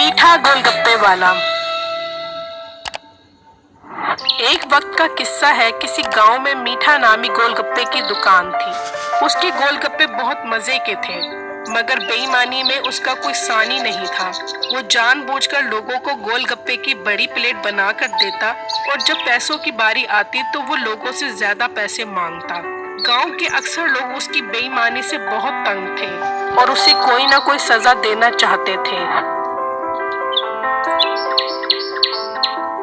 मीठा गोलगप्पे वाला। एक वक्त का किस्सा है। किसी गांव में मीठा नामी गोलगप्पे की दुकान थी। उसके गोलगप्पे बहुत मजे के थे, मगर बेईमानी में उसका कोई सानी नहीं था। वो जानबूझकर लोगों को गोलगप्पे की बड़ी प्लेट बनाकर देता और जब पैसों की बारी आती तो वो लोगों से ज्यादा पैसे मांगता। गांव के अक्सर लोग उसकी बेईमानी से बहुत तंग थे और उसे कोई ना कोई सजा देना चाहते थे।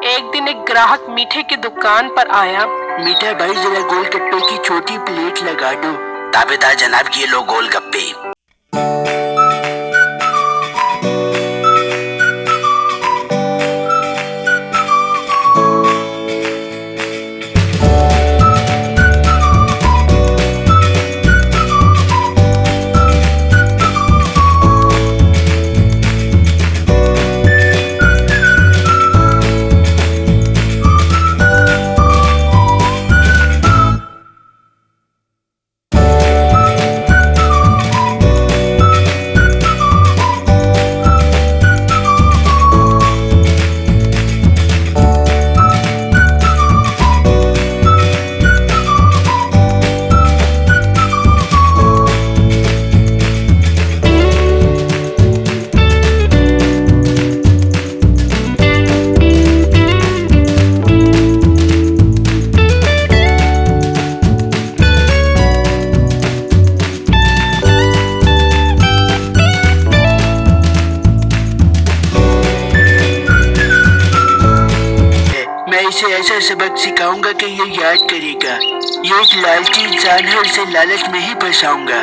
एक दिन एक ग्राहक मीठे की दुकान पर आया। मीठा भाई, जरा गोलगप्पे की छोटी प्लेट लगा दो। ताबेदार जनाब, ये लो गोलगप्पे। इसे ऐसा सबक सिखाऊंगा कि ये याद करेगा। ये एक लालची इंसान है, उसे लालच में ही फंसाऊंगा।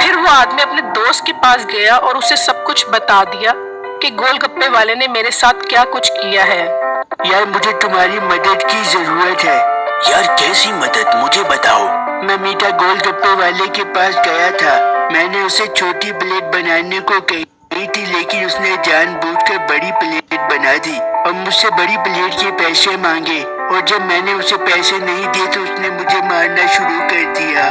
फिर वो आदमी अपने दोस्त के पास गया और उसे सब कुछ बता दिया कि गोलगप्पे वाले ने मेरे साथ क्या कुछ किया है। यार, मुझे तुम्हारी मदद की जरूरत है। यार, कैसी मदद, मुझे बताओ। मैं मीठा गोलगप्पे वाले के पास गया था। मैंने उसे छोटी प्लेट बनाने को कही थी, लेकिन उसने जानबूझकर बड़ी प्लेट बना दी और मुझसे बड़ी प्लेट के पैसे मांगे। और जब मैंने उसे पैसे नहीं दिए तो उसने मुझे मारना शुरू कर दिया।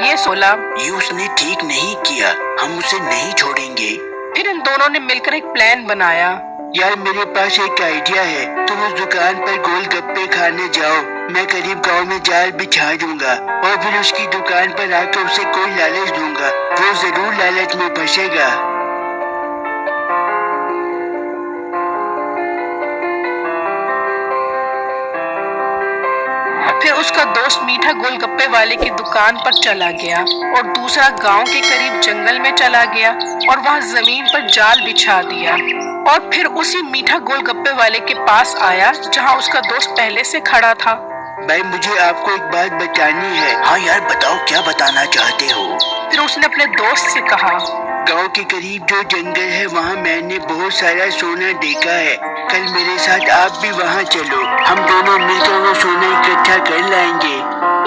ये सोला, ये उसने ठीक नहीं किया, हम उसे नहीं छोड़ेंगे। फिर इन दोनों ने मिलकर एक प्लान बनाया। यार, मेरे पास एक आइडिया है। तुम उस दुकान पर गोलगप्पे खाने जाओ, मैं करीब गांव में जाल बिछा दूंगा और फिर उसकी दुकान पर आकर उसे कोई लालच दूंगा। वो जरूर लालच में फंसेगा। फिर उसका दोस्त मीठा गोलगप्पे वाले की दुकान पर चला गया और दूसरा गांव के करीब जंगल में चला गया और वहां जमीन पर जाल बिछा दिया और फिर उसी मीठा गोलगप्पे वाले के पास आया जहां उसका दोस्त पहले से खड़ा था। भाई, मुझे आपको एक बात बतानी है। हाँ यार, बताओ, क्या बताना चाहते हो? फिर उसने अपने दोस्त से कहा, गांव के करीब जो जंगल है वहाँ मैंने बहुत सारा सोना देखा है। कल मेरे साथ आप भी वहाँ चलो, हम दोनों मिलकर वो सोना इकट्ठा कर लाएंगे।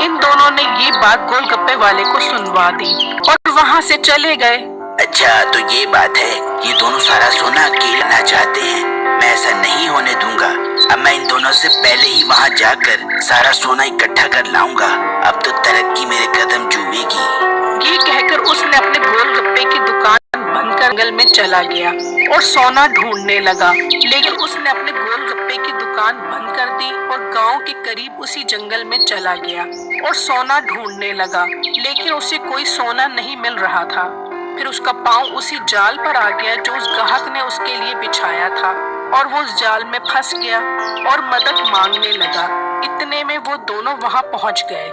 इन दोनों ने ये बात गोलगप्पे वाले को सुनवा दी और वहाँ से चले गए। अच्छा, तो ये बात है, ये दोनों सारा सोना अकेला चाहते हैं। मैं ऐसा नहीं होने दूंगा। अब मैं इन दोनों से पहले ही वहाँ जाकर सारा सोना इकट्ठा कर लाऊंगा। अब तो तरक्की मेरे कदम चूमेगी। ये कहकर उसने अपने गोलगप्पे की दुकान बंद कर जंगल में चला गया और सोना ढूंढने लगा। लेकिन उसने अपने गोलगप्पे की दुकान बंद कर दी और गांव के करीब उसी जंगल में चला गया और सोना ढूंढने लगा, लेकिन उसे कोई सोना नहीं मिल रहा था। फिर उसका पांव उसी जाल पर आ गया जो उस ग्राहक ने उसके लिए बिछाया था और वो उस जाल में फंस गया और मदद मांगने लगा। इतने में वो दोनों वहां पहुंच गए।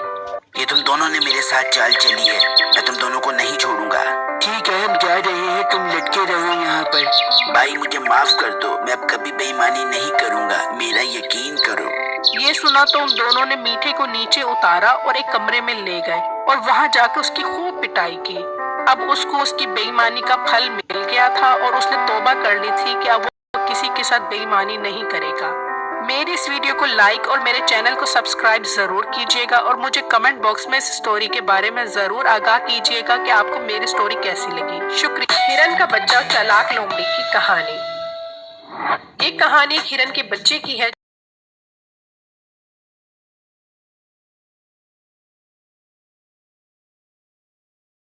ये तुम दोनों ने मेरे साथ चाल चली है, मैं तुम दोनों को नहीं छोड़ूंगा। ठीक है, हम जा रहे हैं, तुम लटके रहो यहाँ पर। भाई, मुझे माफ कर दो, मैं अब कभी बेईमानी नहीं करूँगा, मेरा यकीन करो। ये सुना तो उन दोनों ने मीठे को नीचे उतारा और एक कमरे में ले गए और वहां जाकर उसकी खूब पिटाई की। अब उसको उसकी बेईमानी का फल मिल गया था और उसने तौबा कर ली थी कि अब वो किसी के साथ बेईमानी नहीं करेगा। मेरी इस वीडियो को लाइक और मेरे चैनल को सब्सक्राइब जरूर कीजिएगा और मुझे कमेंट बॉक्स में इस स्टोरी के बारे में जरूर आगाह कीजिएगा कि आपको मेरी स्टोरी कैसी लगी। शुक्रिया। हिरन का बच्चा और चालाक लोमड़ी की कहानी। ये कहानी एक हिरन के बच्चे की है